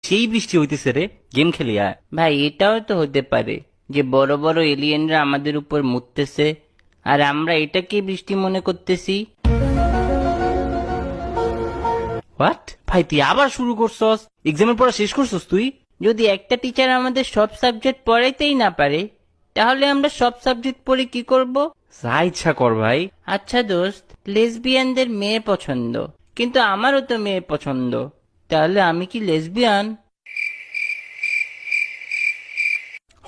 সেই বৃষ্টি হইতেছে রে, গেম খেলি আয়। ভাই এটাও তো হতে পারে যে বড় বড় এলিয়েনরা আমাদের উপর মুততেছে আর আমরা এটাকে বৃষ্টি মনে করতেছি। হোয়াট ভাই, তুই আবার শুরু করছস? এক্সামের পড়া শেষ করছস তুই? যদি একটা টিচার আমাদের সব সাবজেক্ট পড়াইতেই না পারে, তাহলে আমরা সব সাবজেক্ট পড়ে কি করব? যা ইচ্ছা কর ভাই। আচ্ছা দোস্ত, লেসবিয়ানদের মেয়ে পছন্দ, কিন্তু আমারও তো মেয়ে পছন্দ, তাহলে আমি কি লেসবিয়ান?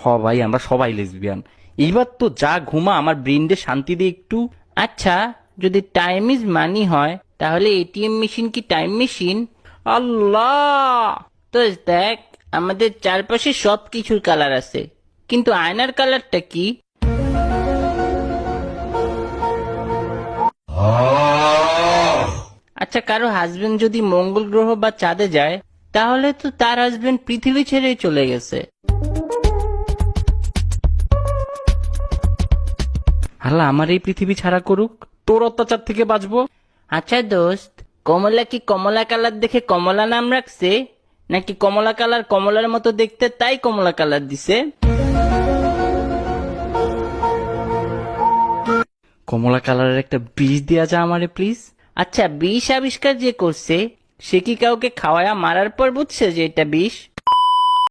হ ভাই, আমরা সবাই লেসবিয়ান। এইবার তো যা ঘুমা, আমার ব্রেনডে শান্তি দে একটু। আচ্ছা, যদি টাইম ইজ মানি হয়, তাহলে এটিএম মেশিন কি টাইম মেশিন? আল্লাহ! তো দেখ, আমাদের চারপাশে সব কিছুর কালার আছে, কিন্তু আয়নার কালারটা কি? আচ্ছা, কারো হাজবেন্ড যদি মঙ্গল গ্রহ বা চাঁদে যায়, তাহলে তো তার হাজবেন্ড পৃথিবী ছেড়ে চলে গেছে। আল্লাহ আমার এই পৃথিবী ছাড়া করুক, তোর অত্যাচার থেকে বাঁচবো। আচ্ছা দোস্ত, কমলা কি কমলা কালার দেখে কমলা নাম রাখছে, নাকি কমলা কালার কমলার মতো দেখতে তাই কমলা কালার দিছে? কমলা কালারের একটা বিষ দেয়া যা আমারে প্লিজ। আচ্ছা, বিষ আবিষ্কার যে করছে, সে কি কাউকে খাওয়ায়া মারার পর বুঝছে যে এটা বিষ?